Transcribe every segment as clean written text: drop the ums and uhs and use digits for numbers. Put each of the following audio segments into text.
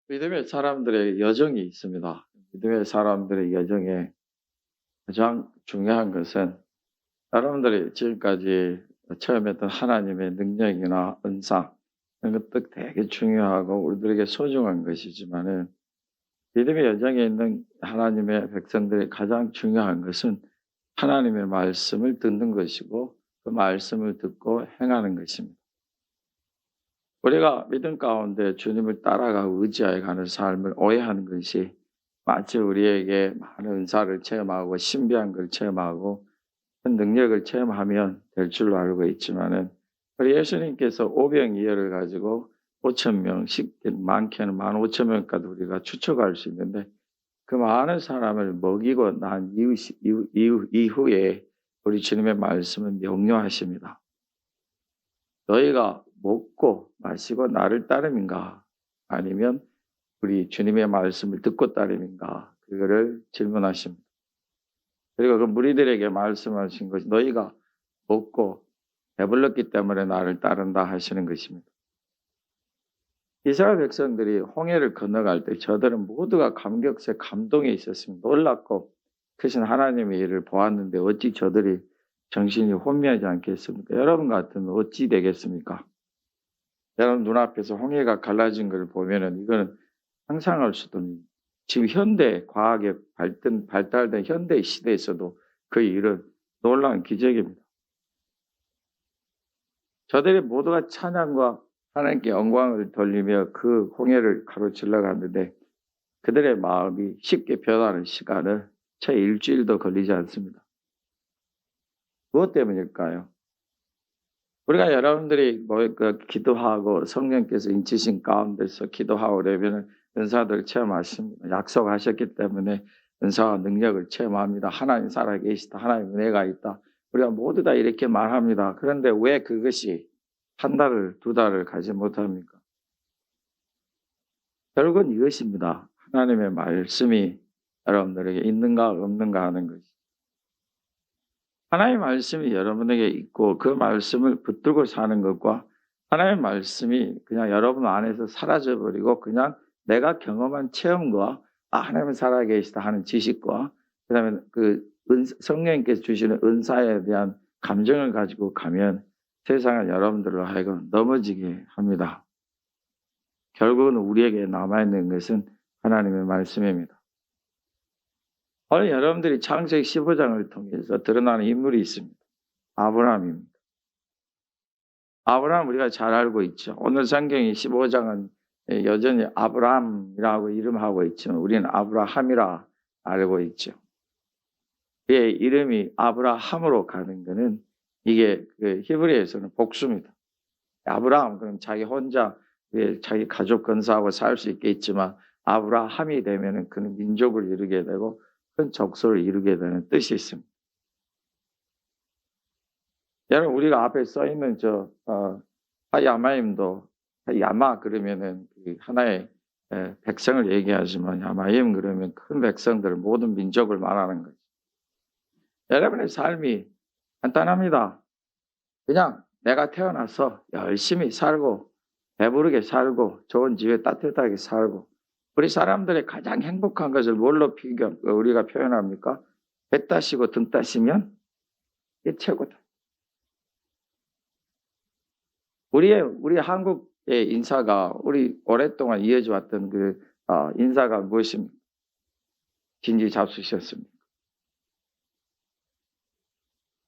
믿음의 사람들의 여정이 있습니다. 믿음의 사람들의 여정에 가장 중요한 것은 여러분들이 지금까지 처음 했던 하나님의 능력이나 은사 이런 것도 되게 중요하고 우리들에게 소중한 것이지만은 믿음의 여정에 있는 하나님의 백성들의 가장 중요한 것은 하나님의 말씀을 듣는 것이고 그 말씀을 듣고 행하는 것입니다. 우리가 믿음 가운데 주님을 따라가고 의지하여 가는 삶을 오해하는 것이 마치 우리에게 많은 은사를 체험하고 신비한 걸 체험하고 큰 능력을 체험하면 될 줄로 알고 있지만은 우리 예수님께서 오병이어를 가지고 5천 명씩 많게는 15,000명까지 우리가 추측할 수 있는데 그 많은 사람을 먹이고 난 이후에 우리 주님의 말씀은 명료하십니다. 너희가 먹고 마시고 나를 따름인가? 아니면 우리 주님의 말씀을 듣고 따름인가? 그거를 질문하십니다. 그리고 그 무리들에게 말씀하신 것이 너희가 먹고 배불렀기 때문에 나를 따른다 하시는 것입니다. 이스라엘 백성들이 홍해를 건너갈 때 저들은 모두가 감격에 감동에 있었습니다. 놀랍고 크신 하나님의 일을 보았는데 어찌 저들이 정신이 혼미하지 않겠습니까? 여러분 같으면 어찌 되겠습니까? 여러분 눈앞에서 홍해가 갈라진 걸 보면은 이거는 상상할 수도 없는 지금 현대 과학의 발달된 현대 시대에서도 그 일은 놀라운 기적입니다. 저들이 모두가 찬양과 하나님께 영광을 돌리며 그 홍해를 가로질러 갔는데 그들의 마음이 쉽게 변하는 시간은 채 일주일도 걸리지 않습니다. 무엇 때문일까요? 우리가 여러분들이 기도하고 성령께서 인치신 가운데서 기도하고 그러면 은사들을 체험하십니다. 약속하셨기 때문에 은사와 능력을 체험합니다. 하나님 살아계시다. 하나님 은혜가 있다. 우리가 모두 다 이렇게 말합니다. 그런데 왜 그것이 한 달을 두 달을 가지 못합니까? 결국은 이것입니다. 하나님의 말씀이 여러분들에게 있는가 없는가 하는 것이. 하나님의 말씀이 여러분에게 있고 그 말씀을 붙들고 사는 것과 하나님의 말씀이 그냥 여러분 안에서 사라져버리고 그냥 내가 경험한 체험과 하나님은 살아계시다 하는 지식과 그다음에 성령님께서 주시는 은사에 대한 감정을 가지고 가면 세상은 여러분들로 하여금 넘어지게 합니다. 결국은 우리에게 남아있는 것은 하나님의 말씀입니다. 오늘 여러분들이 창세기 15장을 통해서 드러나는 인물이 있습니다. 아브라함입니다. 아브라함 우리가 잘 알고 있죠. 오늘 성경이 15장은 여전히 아브라함이라고 이름하고 있지만 우리는 아브라함이라 알고 있죠. 그의 이름이 아브라함으로 가는 것은 이게 히브리에서는 복수입니다. 아브라함 그럼 자기 혼자 자기 가족 건사하고 살 수 있겠지만 아브라함이 되면은 그는 민족을 이루게 되고 큰 족속을 이루게 되는 뜻이 있습니다. 여러분 우리가 앞에 써 있는 야마임도 야마 그러면은 하나의 백성을 얘기하지만 야마임 그러면 큰 백성들 모든 민족을 말하는 거죠. 여러분의 삶이 간단합니다. 그냥 내가 태어나서 열심히 살고 배부르게 살고 좋은 집에 따뜻하게 살고 우리 사람들의 가장 행복한 것을 뭘로 우리가 표현합니까? 배 따시고 등 따시면 이게 최고다. 우리 한국의 인사가 우리 오랫동안 이어져 왔던 인사가 무엇입니까? 진지 잡수셨습니까?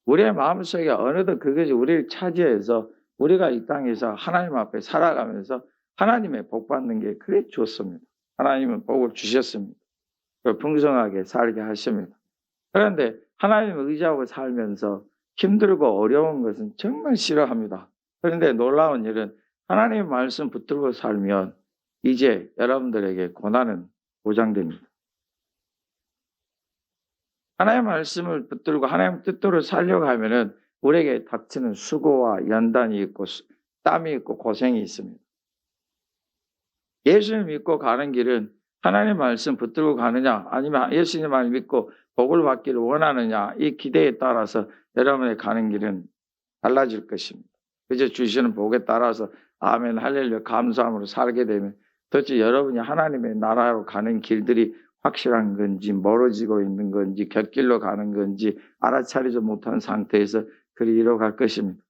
우리의 마음속에 어느덧 그것이 우리를 차지해서 우리가 이 땅에서 하나님 앞에 살아가면서 하나님의 복 받는 게 그래 좋습니다. 하나님은 복을 주셨습니다. 풍성하게 살게 하십니다. 그런데 하나님을 의지하고 살면서 힘들고 어려운 것은 정말 싫어합니다. 그런데 놀라운 일은 하나님의 말씀 붙들고 살면 이제 여러분들에게 고난은 보장됩니다. 하나님의 말씀을 붙들고 하나님의 뜻대로 살려고 하면은 우리에게 닥치는 수고와 연단이 있고 땀이 있고 고생이 있습니다. 예수를 믿고 가는 길은 하나님의 말씀 붙들고 가느냐 아니면 예수님 말 믿고 복을 받기를 원하느냐 이 기대에 따라서 여러분의 가는 길은 달라질 것입니다. 그저 주시는 복에 따라서 아멘 할렐루야 감사함으로 살게 되면 도대체 여러분이 하나님의 나라로 가는 길들이 확실한 건지 멀어지고 있는 건지 곁길로 가는 건지 알아차리지 못한 상태에서 그리 이뤄갈 것입니다.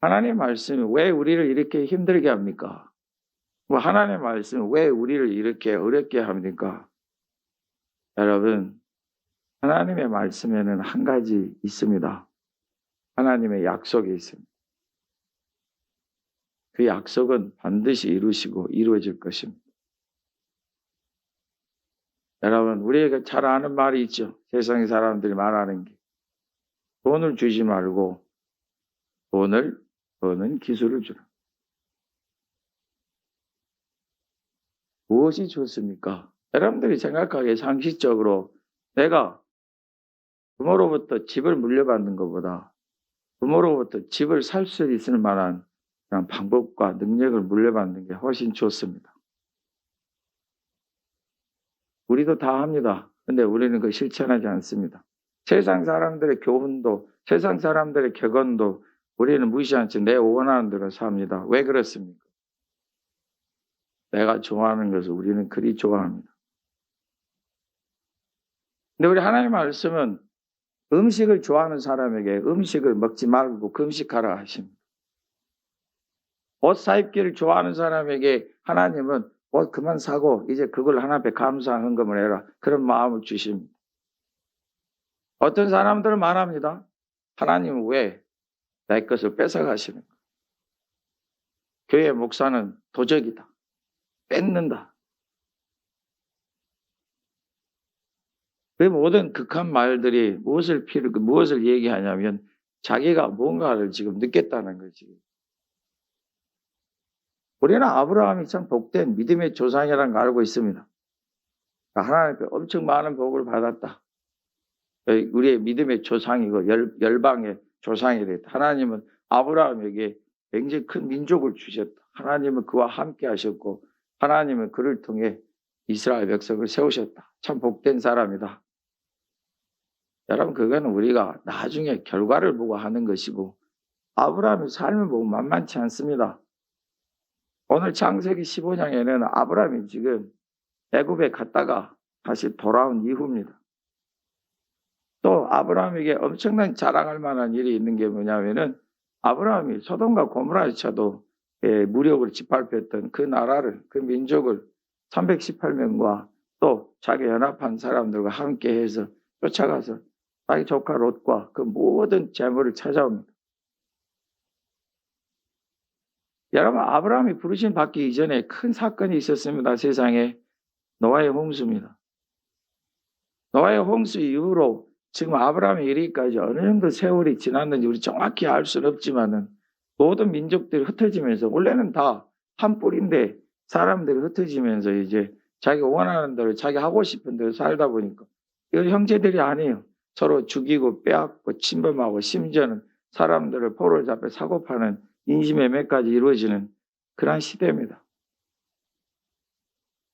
하나님의 말씀이 왜 우리를 이렇게 힘들게 합니까? 하나님의 말씀이 왜 우리를 이렇게 어렵게 합니까? 여러분, 하나님의 말씀에는 한 가지 있습니다. 하나님의 약속이 있습니다. 그 약속은 반드시 이루시고 이루어질 것입니다. 여러분, 우리에게 잘 아는 말이 있죠. 세상 사람들이 말하는 게. 돈을 주지 말고 돈을 버는 기술을 주라. 무엇이 좋습니까? 여러분들이 생각하기에 상식적으로 내가 부모로부터 집을 물려받는 것보다 부모로부터 집을 살 수 있을 만한 그런 방법과 능력을 물려받는 게 훨씬 좋습니다. 우리도 다 합니다. 근데 우리는 그걸 실천하지 않습니다. 세상 사람들의 교훈도, 세상 사람들의 격언도 우리는 무시한 채 내 원하는 대로 삽니다. 왜 그렇습니까? 내가 좋아하는 것을 우리는 그리 좋아합니다. 근데 우리 하나님 말씀은 음식을 좋아하는 사람에게 음식을 먹지 말고 금식하라 하십니다. 옷 사입기를 좋아하는 사람에게 하나님은 옷 그만 사고 이제 그걸 하나님 앞에 감사 헌금을 해라. 그런 마음을 주십니다. 어떤 사람들은 말합니다. 하나님은 왜 내 것을 뺏어가시는가? 교회 목사는 도적이다. 뺏는다. 그 모든 극한 말들이 무엇을 얘기하냐면 자기가 뭔가를 지금 느꼈다는 거지. 우리는 아브라함이 참 복된 믿음의 조상이라는 걸 알고 있습니다. 하나님께 엄청 많은 복을 받았다. 우리의 믿음의 조상이고 열방의 조상이 됐다. 하나님은 아브라함에게 굉장히 큰 민족을 주셨다. 하나님은 그와 함께 하셨고 하나님은 그를 통해 이스라엘 백성을 세우셨다. 참 복된 사람이다. 여러분 그거는 우리가 나중에 결과를 보고 하는 것이고 아브라함의 삶을 보고 만만치 않습니다. 오늘 창세기 15장에는 아브라함이 지금 애굽에 갔다가 다시 돌아온 이후입니다. 또 아브라함에게 엄청난 자랑할 만한 일이 있는 게 뭐냐면은 아브라함이 소돔과 고모라에서도 무력을 짓밟혔던 그 나라를 그 민족을 318명과 또 자기 연합한 사람들과 함께 해서 쫓아가서 자기 조카 롯과 그 모든 재물을 찾아옵니다. 여러분 아브라함이 부르심 받기 이전에 큰 사건이 있었습니다. 세상에 노아의 홍수입니다. 노아의 홍수 이후로 지금 아브라함이 이르기까지 어느 정도 세월이 지났는지 우리 정확히 알 수는 없지만은 모든 민족들이 흩어지면서 원래는 다 한 뿌리인데 사람들이 흩어지면서 이제 자기가 원하는 대로 자기 하고 싶은 대로 살다 보니까 이건 형제들이 아니에요. 서로 죽이고 빼앗고 침범하고 심지어는 사람들을 포로를 잡혀 사고 파는 인신매매까지 이루어지는 그러한 시대입니다.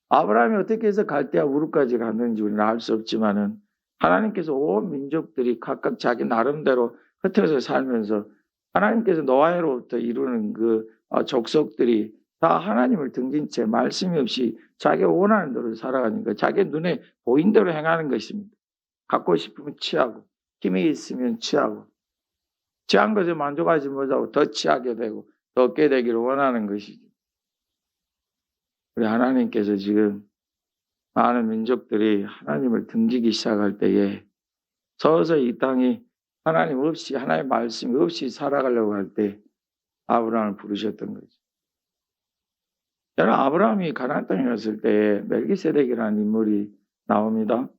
아브라함이 어떻게 해서 갈대아 우르까지 갔는지 우리는 알 수 없지만은 하나님께서 온 민족들이 각각 자기 나름대로 흩어져 살면서 하나님께서 노아로부터 이루는 그 족속들이 다 하나님을 등진 채 말씀이 없이 자기가 원하는 대로 살아가니까 자기 눈에 보인 대로 행하는 것입니다. 갖고 싶으면 취하고 힘이 있으면 취하고 취한 것에 만족하지 못하고 더 취하게 되고 더 얻게 되기를 원하는 것이죠. 우리 하나님께서 지금 많은 민족들이 하나님을 등지기 시작할 때에 서서히 이 땅이 하나님 없이 하나님의 말씀이 없이 살아가려고 할 때 아브라함을 부르셨던 거죠. 여러분 아브라함이 가나안 땅에 갔을 때 멜기세덱이라는 인물이 나옵니다.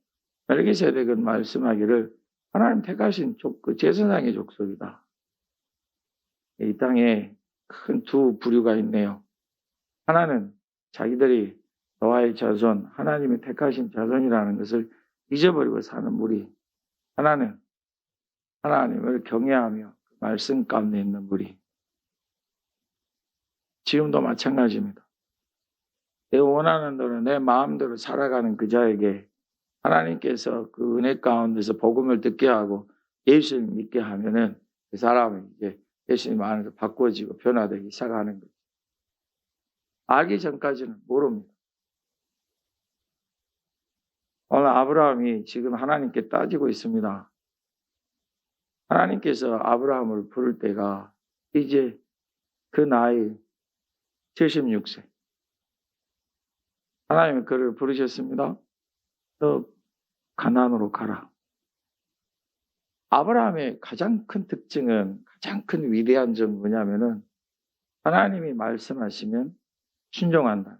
멜기세덱은 말씀하기를 하나님 택하신 제사장의 족속이다. 이 땅에 큰 두 부류가 있네요. 하나는 자기들이 노아의 자손, 하나님이 택하신 자손이라는 것을 잊어버리고 사는 무리. 하나는 하나님을 경외하며 말씀 가운데 있는 무리. 지금도 마찬가지입니다. 내 원하는 대로 내 마음대로 살아가는 그 자에게 하나님께서 그 은혜 가운데서 복음을 듣게 하고 예수를 믿게 하면은 그 사람은 이제 예수님 안에서 바꿔지고 변화되기 시작하는 거죠. 알기 전까지는 모릅니다. 오늘 아브라함이 지금 하나님께 따지고 있습니다. 하나님께서 아브라함을 부를 때가 이제 그 나이 76세. 하나님이 그를 부르셨습니다. 너 가나안으로 가라. 아브라함의 가장 큰 특징은, 가장 큰 위대한 점 뭐냐면은 하나님이 말씀하시면 순종한다.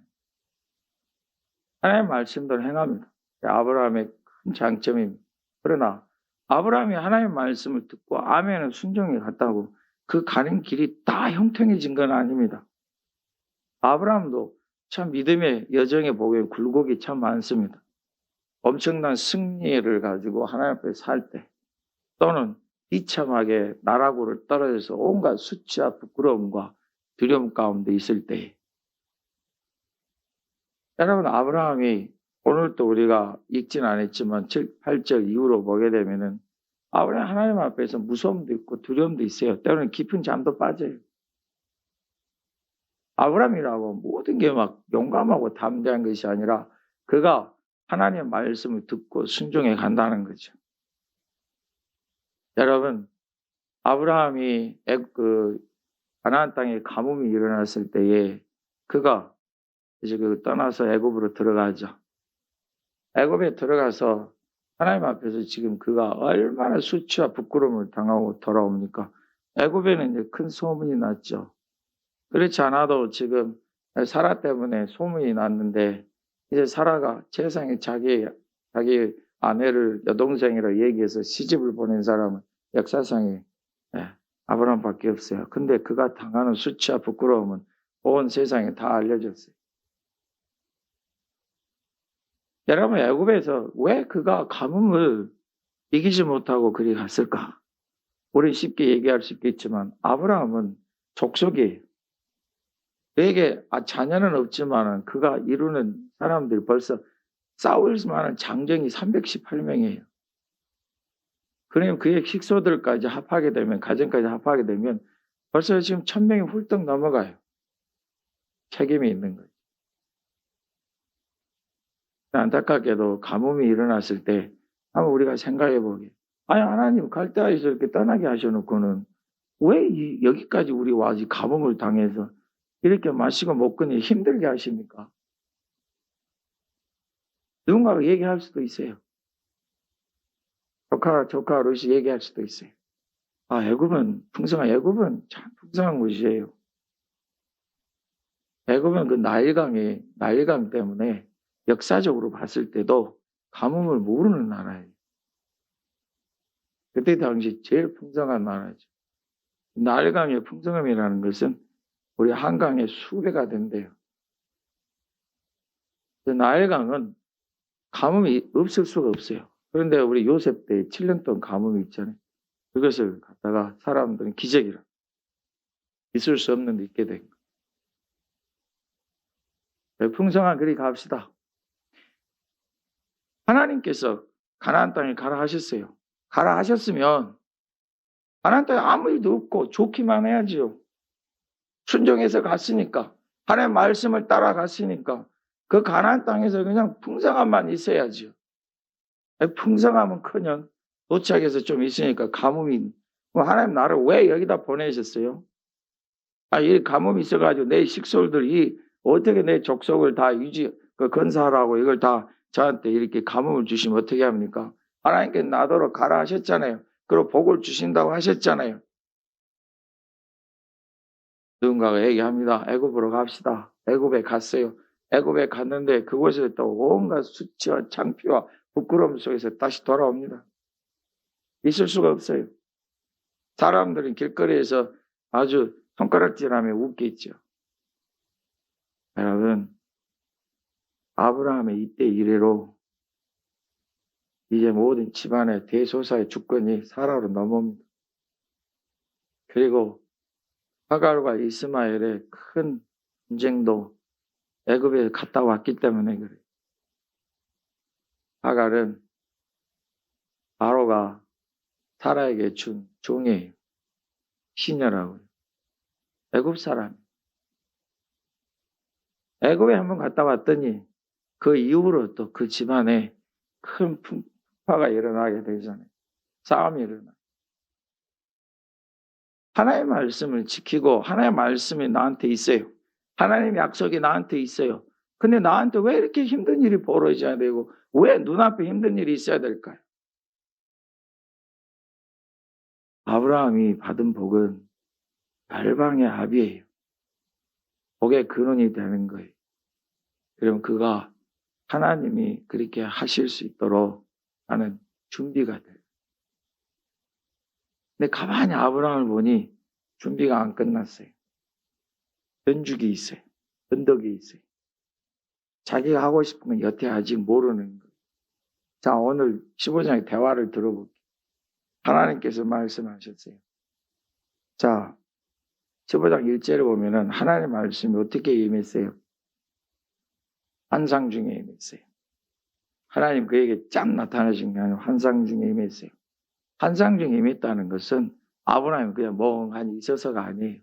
하나님의 말씀대로 행합니다. 아브라함의 큰 장점입니다. 그러나 아브라함이 하나님의 말씀을 듣고 아멘은 순종해 갔다고 그 가는 길이 다 형통해진 건 아닙니다. 아브라함도 참 믿음의 여정에 보면 굴곡이 참 많습니다. 엄청난 승리를 가지고 하나님 앞에 살 때, 또는 비참하게 나라고를 떨어져서 온갖 수치와 부끄러움과 두려움 가운데 있을 때, 여러분, 아브라함이 오늘도 우리가 읽진 않았지만 7, 8절 이후로 보게 되면은 아브라함 하나님 앞에서 무서움도 있고 두려움도 있어요. 때로는 깊은 잠도 빠져요. 아브라함이라고 모든 게 막 용감하고 담대한 것이 아니라 그가 하나님의 말씀을 듣고 순종해 간다는 거죠. 여러분, 아브라함이 가나안 땅에 가뭄이 일어났을 때에 그가 이제 떠나서 애굽으로 들어가죠. 애굽에 들어가서 하나님 앞에서 지금 그가 얼마나 수치와 부끄러움을 당하고 돌아옵니까? 애굽에는 이제 큰 소문이 났죠. 그렇지 않아도 지금 사라 때문에 소문이 났는데, 이제 사라가 세상에 자기 아내를 여동생이라 얘기해서 시집을 보낸 사람은 역사상에 아브라함밖에 없어요. 근데 그가 당하는 수치와 부끄러움은 온 세상에 다 알려졌어요. 여러분, 애굽에서 왜 그가 가뭄을 이기지 못하고 그리 갔을까? 우리 쉽게 얘기할 수 있겠지만 아브라함은 족속이에요. 그에게 자녀는 없지만 그가 이루는 사람들이 벌써 싸울 만한 장정이 318명이에요. 그러면 그의 식소들까지 합하게 되면, 가정까지 합하게 되면 벌써 지금 1000명이 훌쩍 넘어가요. 책임이 있는 거예요. 안타깝게도 가뭄이 일어났을 때 한번 우리가 생각해 보게. 아니, 하나님 갈대아에서 이렇게 떠나게 하셔놓고는 왜 여기까지 우리 와서 가뭄을 당해서 이렇게 마시고 먹거니 힘들게 하십니까? 누군가가 얘기할 수도 있어요. 조카 어르신 얘기할 수도 있어요. 애굽은 참 풍성한 곳이에요. 애굽은 그 나일강 때문에 역사적으로 봤을 때도 가뭄을 모르는 나라예요. 그때 당시 제일 풍성한 나라죠. 나일강의 풍성함이라는 것은 우리 한강의 수배가 된대요. 나일강은 가뭄이 없을 수가 없어요. 그런데 우리 요셉 때 7년 동안 가뭄이 있잖아요. 그것을 갖다가 사람들은 기적이라, 있을 수 없는 데 있게 된 거예요. 풍성한 그리 갑시다. 하나님께서 가나안 땅에 가라 하셨어요. 가라 하셨으면 가나안 땅에 아무 일도 없고 좋기만 해야지요. 순종해서 갔으니까, 하나님의 말씀을 따라갔으니까 그 가나안 땅에서 그냥 풍성함만 있어야지요. 풍성함은커녕 도착해서 좀 있으니까 가뭄이, 하나님 나를 왜 여기다 보내셨어요? 이 가뭄이 있어가지고 내 식솔들이 어떻게 내 족속을 다 건사하라고 이걸 다 저한테 이렇게 가뭄을 주시면 어떻게 합니까? 하나님께 나더러 가라 하셨잖아요. 그리고 복을 주신다고 하셨잖아요. 누군가가 얘기합니다. 애굽으로 갑시다. 애굽에 갔어요. 애굽에 갔는데 그곳에 또 온갖 수치와 창피와 부끄러움 속에서 다시 돌아옵니다. 있을 수가 없어요. 사람들은 길거리에서 아주 손가락질하며 웃겠죠. 여러분, 아브라함의 이때 이래로 이제 모든 집안의 대소사의 주권이 사라로 넘어옵니다. 그리고 하갈과 이스마엘의 큰 분쟁도 애굽에 갔다 왔기 때문에 그래요. 하갈은 바로가 사라에게 준 종이에요. 시녀라고요. 애굽 사람. 애굽에 한번 갔다 왔더니 그 이후로 또 그 집안에 큰 풍파가 일어나게 되잖아요. 싸움이 일어나. 하나님의 말씀을 지키고 하나님의 말씀이 나한테 있어요. 하나님의 약속이 나한테 있어요. 근데 나한테 왜 이렇게 힘든 일이 벌어져야 되고 왜 눈앞에 힘든 일이 있어야 될까요? 아브라함이 받은 복은 열방의 합이에요. 복의 근원이 되는 거예요. 그럼 그가 하나님이 그렇게 하실 수 있도록 하는 준비가 돼요. 근데 가만히 아브라함을 보니 준비가 안 끝났어요. 변죽이 있어요. 변덕이 있어요. 자기가 하고 싶은 건 여태 아직 모르는 거예요. 자, 오늘 15장의 대화를 들어볼게요. 하나님께서 말씀하셨어요. 자, 15장 1절을 보면은 하나님 말씀이 어떻게 임했어요? 환상 중에 임했어요. 하나님 그에게 쫙 나타나신 게 아니고 환상 중에 임했어요. 환상 중에 임했다는 것은 아브라함이 그냥 멍하니 있어서가 아니에요.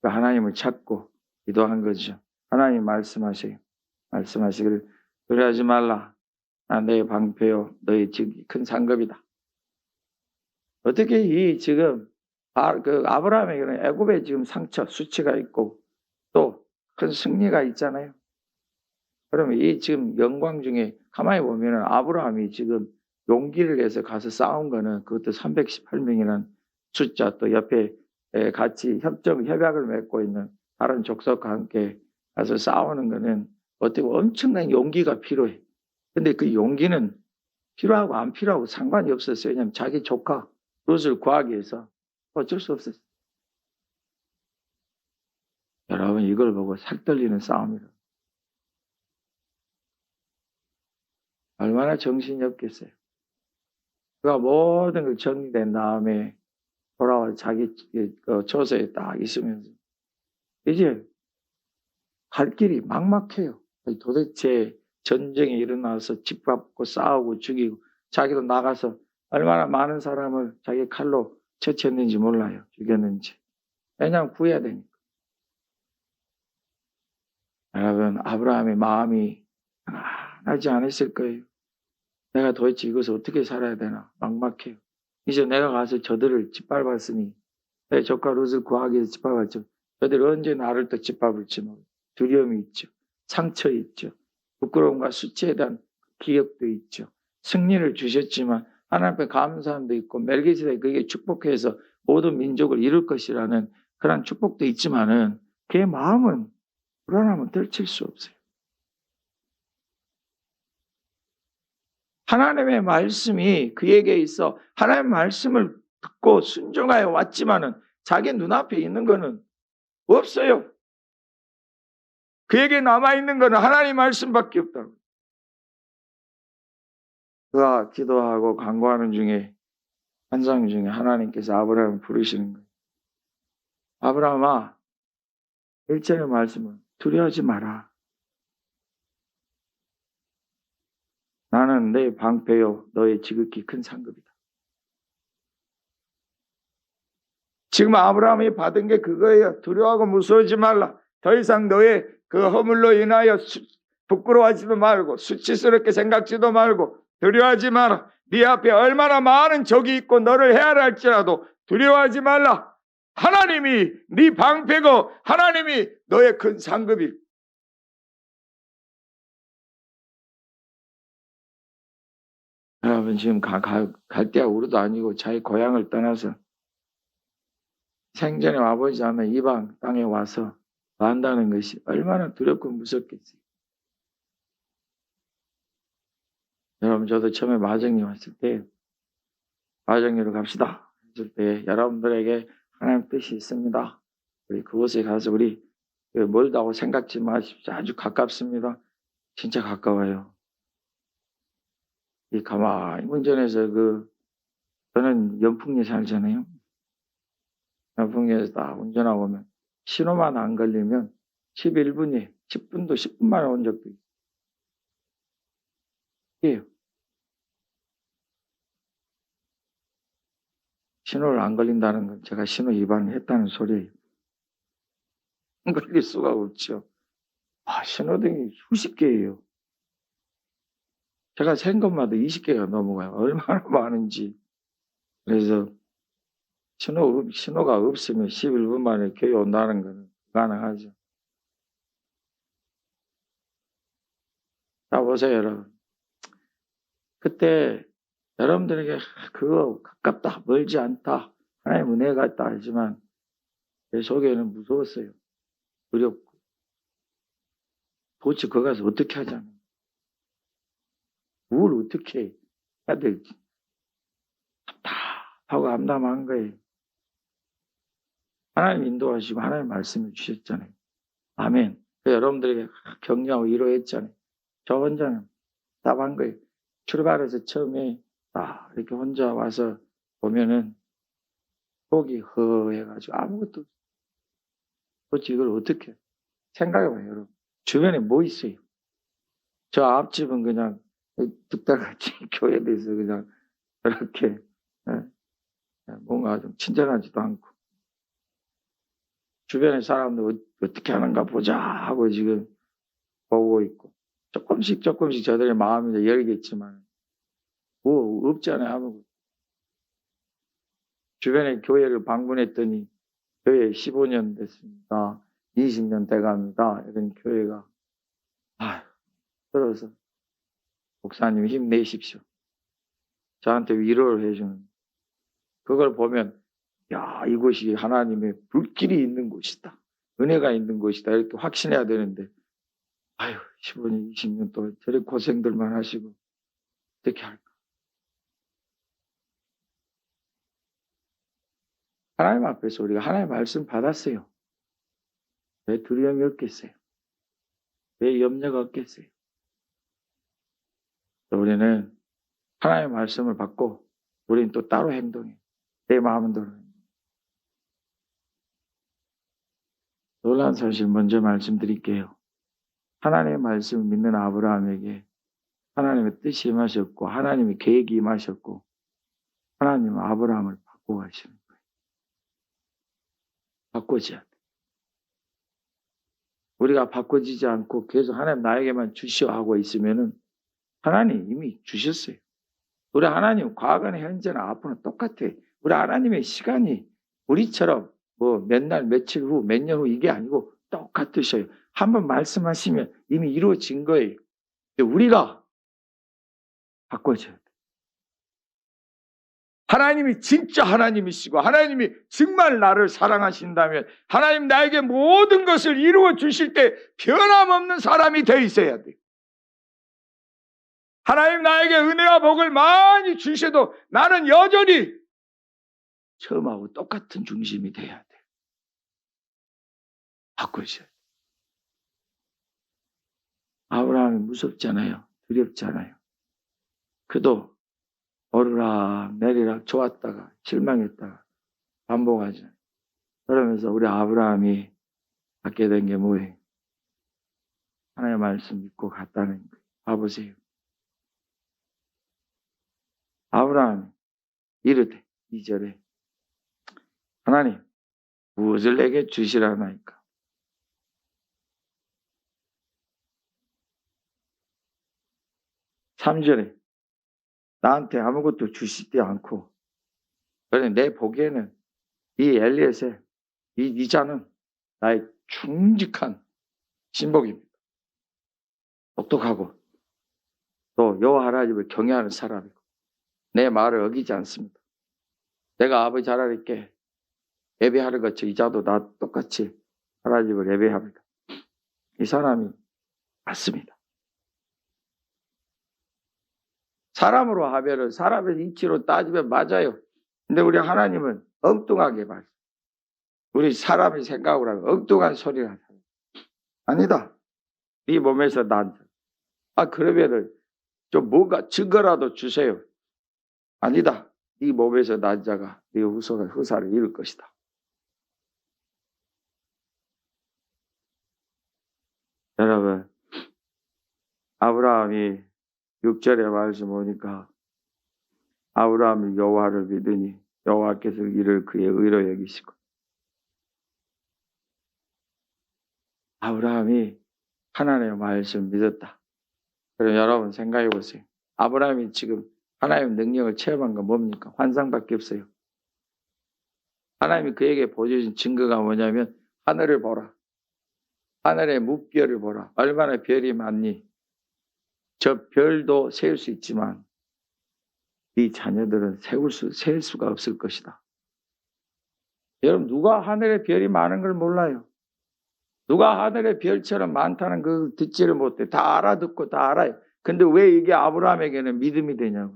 하나님을 찾고 기도한 거죠. 하나님 말씀하세요. 말씀하시기를 그래하지 말라. 나 너의 방패요. 너의 지극히 큰 상급이다. 어떻게 이 지금 그 아브라함에게는 애굽에 지금 상처, 수치가 있고 또 큰 승리가 있잖아요. 그러면 이 지금 영광 중에 가만히 보면은 아브라함이 지금 용기를 내서 가서 싸운 거는 그것도 318명이라는 숫자 또 옆에 같이 협약을 맺고 있는 다른 족속과 함께 가서 싸우는 거는 어떻게 보면 엄청난 용기가 필요해. 근데 그 용기는 필요하고 안 필요하고 상관이 없었어요. 왜냐하면 자기 조카 롯을 구하기 위해서 어쩔 수 없었어요. 여러분 이걸 보고 살떨리는 싸움이라. 얼마나 정신이 없겠어요. 그가 모든 걸 정리된 다음에 돌아와 자기 조서에 딱 있으면서 이제 갈 길이 막막해요. 도대체 전쟁이 일어나서 짓밟고 싸우고 죽이고 자기도 나가서 얼마나 많은 사람을 자기 칼로 처치했는지 몰라요. 죽였는지. 왜냐하면 구해야 되니까. 여러분 아브라함의 마음이 편안하지 않았을 거예요. 내가 도대체 이것을 어떻게 살아야 되나 막막해요. 이제 내가 가서 저들을 짓밟았으니 내 조카 롯을 구하기 위해서 짓밟았죠. 저들이 언제 나를 또 짓밟을지 모르고 두려움이 있죠. 상처 있죠. 부끄러움과 수치에 대한 기억도 있죠. 승리를 주셨지만 하나님 앞에 감사함도 있고 멜기세덱이 그에게 축복해서 모든 민족을 이룰 것이라는 그런 축복도 있지만은 그의 마음은 불안함은 떨칠 수 없어요. 하나님의 말씀이 그에게 있어 하나님의 말씀을 듣고 순종하여 왔지만은 자기 눈앞에 있는 거는 없어요. 그에게 남아있는 거는 하나님 말씀밖에 없다고. 그가 기도하고 간구하는 중에 환상 중에 하나님께서 아브라함을 부르시는 거예요. 아브라함아, 1절의 말씀은 두려워하지 마라. 나는 내 방패요 너의 지극히 큰 상급이다. 지금 아브라함이 받은 게 그거예요. 두려워하고 무서워하지 말라. 더 이상 너의 그 허물로 인하여 부끄러워하지도 말고 수치스럽게 생각지도 말고 두려워하지 마라. 네 앞에 얼마나 많은 적이 있고 너를 해하라 할지라도 두려워하지 말라. 하나님이 네 방패고 하나님이 너의 큰 상급이. 여러분 지금 갈대아우르도 아니고 자기 고향을 떠나서 생전에 와보지 않은 이방 땅에 와서 한다는 것이 얼마나 두렵고 무섭겠어요. 여러분 저도 처음에 마정리 왔을 때 마정리로 갑시다 했을 때 여러분들에게 하나님 뜻이 있습니다. 우리 그곳에 가서 우리 멀다고 생각지 마십시오. 아주 가깝습니다. 진짜 가까워요. 이 가만히 운전해서 저는 연풍리에 살잖아요. 연풍리에서 딱 운전하고 오면 신호만 안 걸리면 11분이 10분도 10분만 온 적도 있어요. 신호를 안 걸린다는 건 제가 신호 위반을 했다는 소리예요. 안 걸릴 수가 없죠. 신호등이 수십 개예요. 제가 센 것마다 20개가 넘어가요. 얼마나 많은지. 그래서 신호가 없으면 11분 만에 교회 온다는 건 가능하죠. 자, 보세요, 여러분. 그때 여러분들에게 그거 가깝다, 멀지 않다, 하나님 은혜가 있다 하지만 제 속에는 무서웠어요. 두렵고. 도대체 거기 가서 어떻게 하자는, 뭘 어떻게 해야 될지 답답하고 암담한 거예요. 하나님 인도하시고 하나님 말씀해 주셨잖아요. 아멘. 여러분들에게 격려하고 위로했잖아요. 저 혼자는 답답한 거예요. 출발해서 처음에 이렇게 혼자 와서 보면은 속이 허해가지고 아무것도, 도대체 이걸 어떻게 생각해봐요, 여러분. 주변에 뭐 있어요? 저 앞집은 그냥 뚝딱같이 교회에서 그냥 그렇게 뭔가 좀 친절하지도 않고, 주변의 사람들 어떻게 하는가 보자 하고 지금 보고 있고, 조금씩 저들의 마음이 열겠지만 뭐 없잖아요, 아무것도. 주변에 교회를 방문했더니 교회 15년 됐습니다. 20년 돼갑니다. 이런 교회가 들어서 목사님 힘내십시오. 저한테 위로를 해주는, 그걸 보면 야, 이곳이 하나님의 불길이 있는 곳이다, 은혜가 있는 곳이다, 이렇게 확신해야 되는데 15년 20년 동안 저렇게 고생들만 하시고 어떻게 할까. 하나님 앞에서 우리가 하나님의 말씀 받았어요. 왜 두려움이 없겠어요? 왜 염려가 없겠어요? 우리는 하나님의 말씀을 받고 우리는 또 따로 행동해. 내 마음대로. 놀라운 사실 먼저 말씀드릴게요. 하나님의 말씀을 믿는 아브라함에게 하나님의 뜻이 임하셨고 하나님의 계획이 임하셨고 하나님은 아브라함을 바꾸어 가시는 거예요. 바꾸지. 우리가 바꿔지지 않고 계속 하나님 나에게만 주시오 하고 있으면은 하나님 이미 주셨어요. 우리 하나님 과거나 현재나 앞으로는 똑같아요. 우리 하나님의 시간이 우리처럼 뭐 몇 날 며칠 후 몇 년 후 이게 아니고 똑같으셔요. 한번 말씀하시면 이미 이루어진 거예요. 우리가 바꿔줘야 돼요. 하나님이 진짜 하나님이시고 하나님이 정말 나를 사랑하신다면 하나님 나에게 모든 것을 이루어 주실 때 변함없는 사람이 되어 있어야 돼요. 하나님 나에게 은혜와 복을 많이 주셔도 나는 여전히 처음하고 똑같은 중심이 돼야 돼요. 바꾸셔야 돼요. 아브라함이 무섭잖아요. 두렵잖아요. 그도 오르락 내리락 좋았다가 실망했다가 반복하잖아요. 그러면서 우리 아브라함이 갖게 된 게 뭐예요? 하나님의 말씀 믿고 갔다는 거예요. 봐보세요. 아브라함이 이르되 2절에 하나님 무엇을 내게 주시라나이까. 3절에 나한테 아무것도 주시지 않고, 그런데 내 보기에는 이 엘리에셀, 이 자는 나의 충직한 신복입니다. 똑똑하고 또 여호와 하나님을 경외하는 사람이고 내 말을 어기지 않습니다. 내가 아버지 하나님께 예배하는 것처럼 이 자도 나 똑같이 하나님을 예배합니다. 이 사람이 맞습니다. 사람으로 하면은 사람의 이치로 따지면 맞아요. 근데 우리 하나님은 엉뚱하게 말씀. 우리 사람이 생각을 하면 엉뚱한 소리를 하잖아요. 아니다. 네 몸에서 난. 그러면은 좀 뭔가 증거라도 주세요. 아니다. 네 몸에서 난 자가 네 후사를 이룰 것이다. 여러분, 아브라함이 6절에 말씀 보니까 아브라함이 여호와를 믿으니 여호와께서 이를 그의 의로 여기시고, 아브라함이 하나님의 말씀을 믿었다. 그럼 여러분 생각해 보세요. 아브라함이 지금 하나님의 능력을 체험한 건 뭡니까? 환상밖에 없어요. 하나님이 그에게 보여주신 증거가 뭐냐면 하늘을 보라. 하늘의 무별을 보라. 얼마나 별이 많니? 저 별도 세울 수 있지만 네 자녀들은 셀 수가 없을 것이다. 여러분 누가 하늘의 별이 많은 걸 몰라요? 누가 하늘의 별처럼 많다는 그 듣지를 못해. 다 알아듣고 다 알아요. 근데 왜 이게 아브라함에게는 믿음이 되냐고.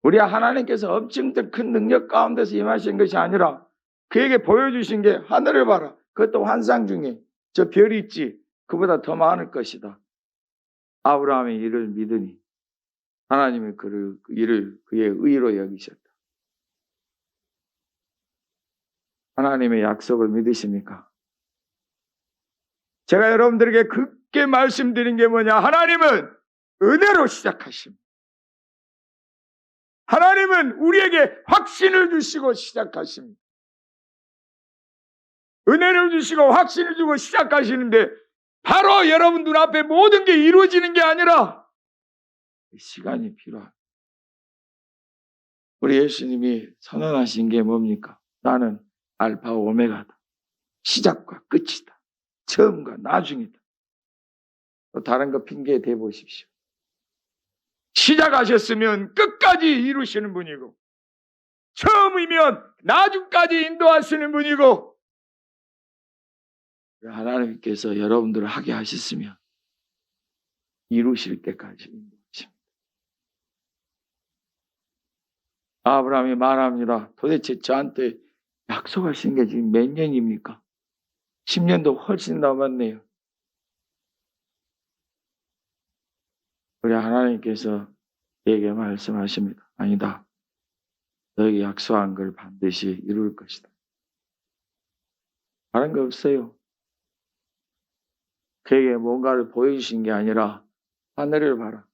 우리 하나님께서 엄청 큰 능력 가운데서 임하신 것이 아니라 그에게 보여주신 게 하늘을 봐라. 그것도 환상 중에 저 별이 있지. 그보다 더 많을 것이다. 아브라함이 이를 믿으니 하나님이 이를 그의 의로 여기셨다. 하나님의 약속을 믿으십니까? 제가 여러분들에게 굳게 말씀드린 게 뭐냐? 하나님은 은혜로 시작하십니다. 하나님은 우리에게 확신을 주시고 시작하십니다. 은혜를 주시고 확신을 주고 시작하시는데 바로 여러분 눈앞에 모든 게 이루어지는 게 아니라 시간이 필요합니다. 우리 예수님이 선언하신 게 뭡니까? 나는 알파 오메가다. 시작과 끝이다. 처음과 나중이다. 또 다른 거 핑계 대보십시오. 시작하셨으면 끝까지 이루시는 분이고 처음이면 나중까지 인도하시는 분이고 하나님께서 여러분들을 하게 하셨으면 이루실 때까지 인도하십니다. 아브라함이 말합니다. 도대체 저한테 약속하신 게 지금 몇 년입니까? 10년도 훨씬 넘었네요. 우리 하나님께서 내게 말씀하십니다. 아니다. 너에게 약속한 걸 반드시 이룰 것이다. 다른 거 없어요. 그에게 뭔가를 보여주신 게 아니라 하늘을 봐라.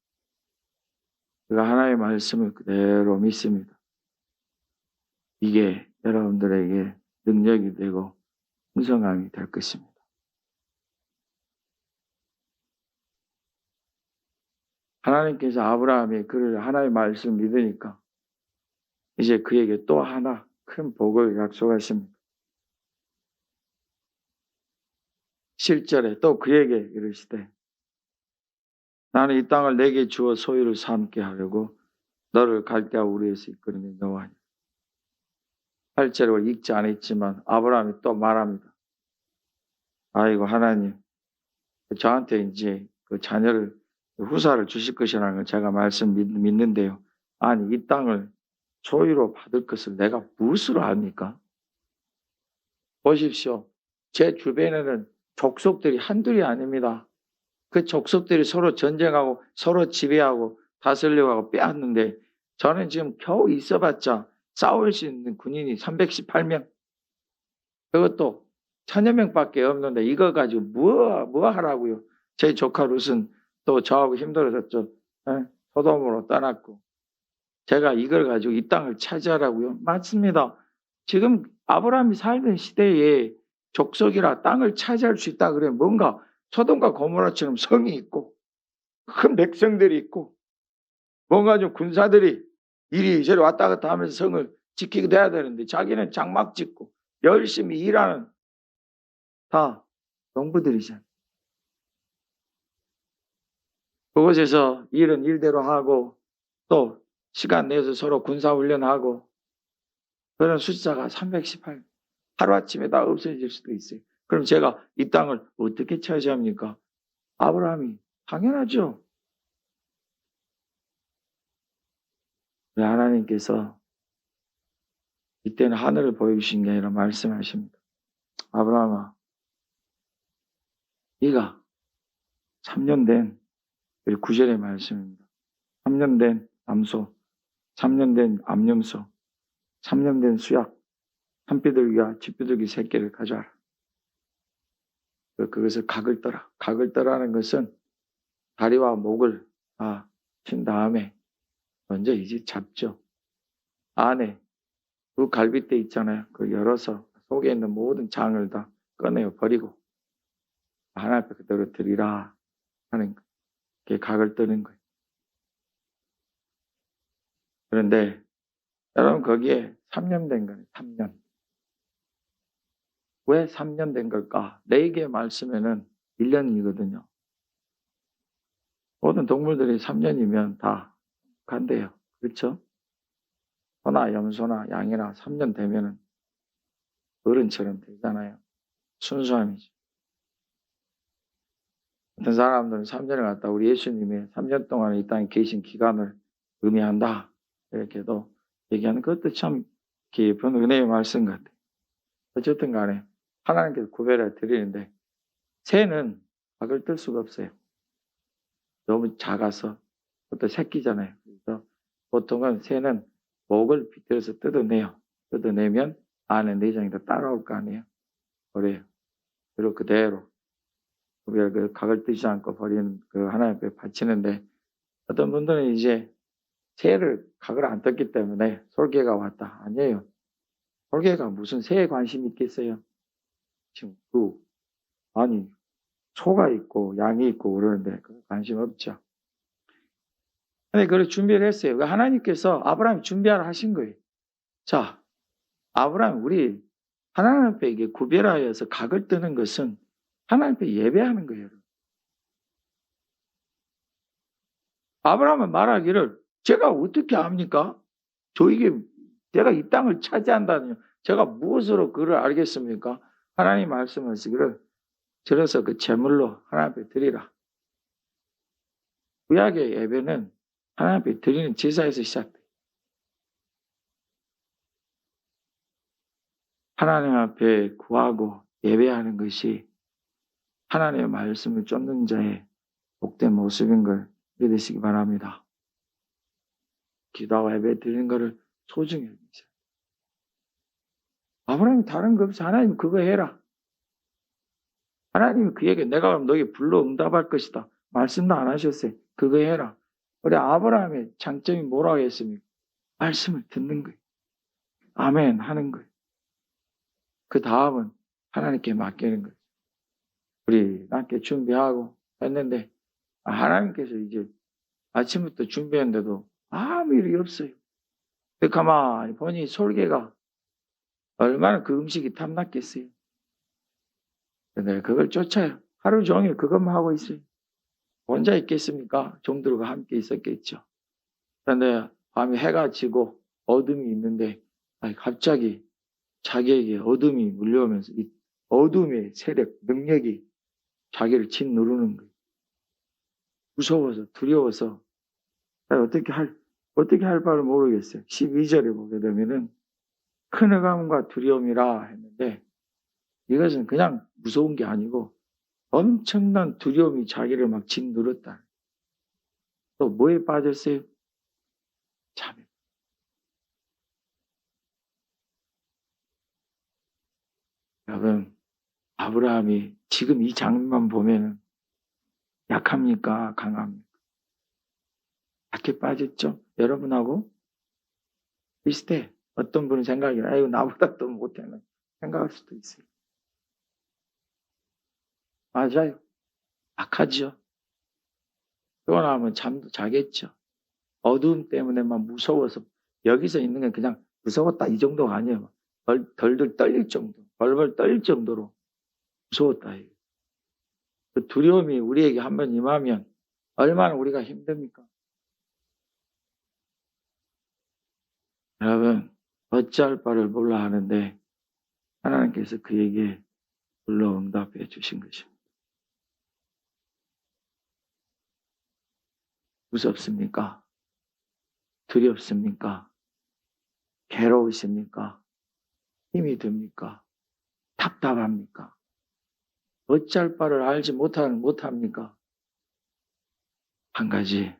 그가 하나님의 말씀을 그대로 믿습니다. 이게 여러분들에게 능력이 되고 풍성함이 될 것입니다. 하나님께서 아브라함이 그를 하나님의 말씀을 믿으니까 이제 그에게 또 하나 큰 복을 약속하십니다. 7절에 또 그에게 이르시되 나는 이 땅을 내게 주어 소유를 삼게 하려고 너를 갈대아 우리에서 이끌어낸 여호와니. 8절을 읽지 않았지만 아브라함이 또 말합니다. 아이고 하나님 저한테 이제 그 자녀를 후사를 주실 것이라는 걸 제가 믿는데요. 아니 이 땅을 소유로 받을 것을 내가 무엇으로 압니까? 보십시오. 제 주변에는 족속들이 한둘이 아닙니다. 그 족속들이 서로 전쟁하고 서로 지배하고 다스리려고 하고 빼앗는데 저는 지금 겨우 있어봤자 싸울 수 있는 군인이 318명. 그것도 1000여 명밖에 없는데 이거 가지고 뭐 하라고요. 제 조카 룻은 또 저하고 힘들어서 소돔으로 떠났고 제가 이걸 가지고 이 땅을 차지하라고요. 맞습니다. 지금 아브라함이 살던 시대에 족속이라 땅을 차지할 수 있다 그래 뭔가 소돔과 고모라처럼 성이 있고 큰 백성들이 있고 뭔가 좀 군사들이 이리저리 왔다 갔다 하면서 성을 지키게 돼야 되는데 자기는 장막 짓고 열심히 일하는 다 농부들이잖아요. 그곳에서 일은 일대로 하고 또 시간 내서 서로 군사훈련하고 그런 숫자가 318. 하루아침에 다 없어질 수도 있어요. 그럼 제가 이 땅을 어떻게 차지합니까? 아브라함이 당연하죠. 하나님께서 이때는 하늘을 보여주신 게 아니라 말씀하십니다. 아브라함아 네가 3년 된 9절의 말씀입니다. 3년 된 암소, 3년 된 암염소, 3년 된 수약, 한비둘기와 집비둘기 새끼를 가져와라. 그것을 각을 떠라. 각을 떠라는 것은 다리와 목을 다 친 다음에 먼저 이제 잡죠. 안에 그 갈빗대 있잖아요. 그 열어서 속에 있는 모든 장을 다 꺼내어 버리고 하나님 앞에 그대로 드리라 하는 게 각을 뜨는 거예요. 그런데 여러분 거기에 3년 된 거예요. 3년. 왜 3년 된 걸까? 레위기의 말씀에는 1년이거든요. 모든 동물들이 3년이면 다 간대요. 그렇죠? 소나 염소나 양이나 3년 되면은 어른처럼 되잖아요. 순수함이죠. 어떤 사람들은 3년을 갖다 우리 예수님이 3년 동안 이 땅에 계신 기간을 의미한다. 이렇게도 얘기하는 것도 참 깊은 은혜의 말씀 같아요. 어쨌든 간에 하나님께서 구별해 드리는데 새는 박을 뜰 수가 없어요. 너무 작아서 또 새끼잖아요. 그래서 보통은 새는 목을 비틀어서 뜯어내요. 뜯어내면 안에 내장이 다 따라올 거 아니에요. 그래요. 그리고 그대로 우리가 그 각을 뜨지 않고 버리는 그 하나님 앞에 바치는데 어떤 분들은 이제 새를 각을 안 떴기 때문에 솔개가 왔다. 아니에요. 솔개가 무슨 새에 관심이 있겠어요? 지금 아니 소가 있고 양이 있고 그러는데 관심 없죠. 근데 그걸 준비를 했어요. 하나님께서 아브라함이 준비하라 하신 거예요. 자, 아브라함 우리 하나님 앞에 이게 구별하여서 각을 뜨는 것은 하나님 앞에 예배하는 거예요. 아브라함은 말하기를 제가 어떻게 압니까? 내가 이 땅을 차지한다니 제가 무엇으로 그를 알겠습니까? 하나님 말씀하시기를 들어서 그 제물로 하나님 앞에 드리라. 구약의 예배는 하나님 앞에 드리는 제사에서 시작돼요. 하나님 앞에 구하고 예배하는 것이 하나님의 말씀을 쫓는 자의 복된 모습인 걸 믿으시기 바랍니다. 기도하고 예배 드리는 것을 소중히 여기세요. 아브라함이 다른 거 없이 하나님 그거 해라. 하나님이 그에게 내가 그럼 너에게 불러 응답할 것이다. 말씀도 안 하셨어요. 그거 해라. 우리 아브라함의 장점이 뭐라고 했습니까? 말씀을 듣는 거예요. 아멘 하는 거예요. 그 다음은 하나님께 맡기는 거예요. 우리 함께 준비하고 했는데 하나님께서 이제 아침부터 준비했는데도 아무 일이 없어요. 가만히 보니 솔개가 얼마나 그 음식이 탐났겠어요. 근데 그걸 쫓아요. 하루 종일 그것만 하고 있어요. 혼자 있겠습니까? 종들과 함께 있었겠죠. 그런데 밤에 해가 지고 어둠이 있는데 갑자기 자기에게 어둠이 물려오면서 이 어둠의 세력, 능력이 자기를 짓누르는 거예요. 무서워서 두려워서 어떻게 할 바를 모르겠어요. 12절에 보게 되면은 큰 흑암과 두려움이라 했는데 이것은 그냥 무서운 게 아니고 엄청난 두려움이 자기를 막 짓누렀다. 또 뭐에 빠졌어요? 잠에. 여러분, 아브라함이 지금 이 장면만 보면 약합니까? 강합니까? 약해 빠졌죠? 여러분하고 비슷해. 어떤 분은 생각이 아이고 나보다 더 못하는 생각할 수도 있어요. 맞아요. 약하죠. 그러고 나면 잠도 자겠죠. 어두움 때문에만 무서워서 여기서 있는 건 그냥 무서웠다 이 정도가 아니에요. 덜덜 떨릴 정도, 벌벌 떨릴 정도로 무서웠다. 그 두려움이 우리에게 한번 임하면 얼마나 우리가 힘듭니까? 여러분, 어찌할 바를 몰라 하는데 하나님께서 그에게 불러 응답해 주신 것입니다. 무섭습니까? 두렵습니까? 괴로우십니까? 힘이 듭니까? 답답합니까? 어찌할 바를 알지 못합니까? 한 가지,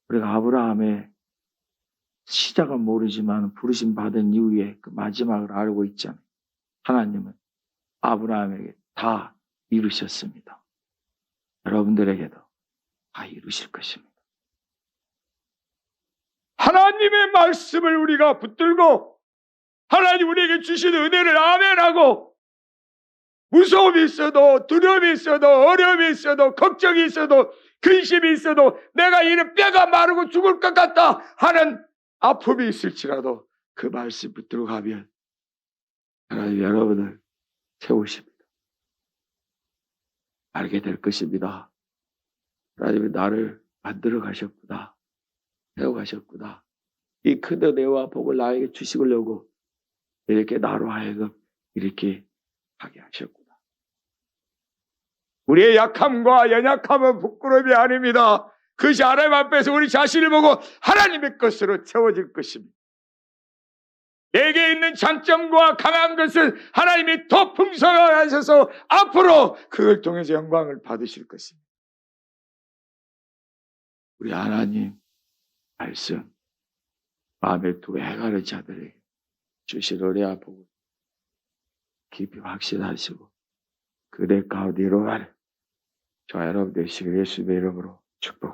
우리가 아브라함의 시작은 모르지만 부르심 받은 이후에 그 마지막을 알고 있잖아요. 하나님은 아브라함에게 다 이루셨습니다. 여러분들에게도 다 이루실 것입니다. 하나님의 말씀을 우리가 붙들고 하나님 우리에게 주신 은혜를 아멘하고 무서움이 있어도 두려움이 있어도 어려움이 있어도 걱정이 있어도 근심이 있어도 내가 이런 뼈가 마르고 죽을 것 같다 하는 아픔이 있을지라도 그 말씀 붙들어 가면 하나님 여러분을 세우십니다. 알게 될 것입니다. 하나님이 나를 만들어 가셨구나. 세워 가셨구나. 이 큰 은혜와 복을 나에게 주시려고 이렇게 나로 하여금 이렇게 하게 하셨구나. 우리의 약함과 연약함은 부끄러움이 아닙니다. 그것이 하나님 앞에서 우리 자신을 보고 하나님의 것으로 채워질 것입니다. 내게 있는 장점과 강한 것을 하나님이 더 풍성하게 하셔서 앞으로 그걸 통해서 영광을 받으실 것입니다. 우리 하나님 말씀 마음에 두고 해가는 자들에게 주신 은혜와 복을 깊이 확신하시고 그대 가운데 이루어가는 저와 여러분 되시길 예수님의 이름으로 축복합니다.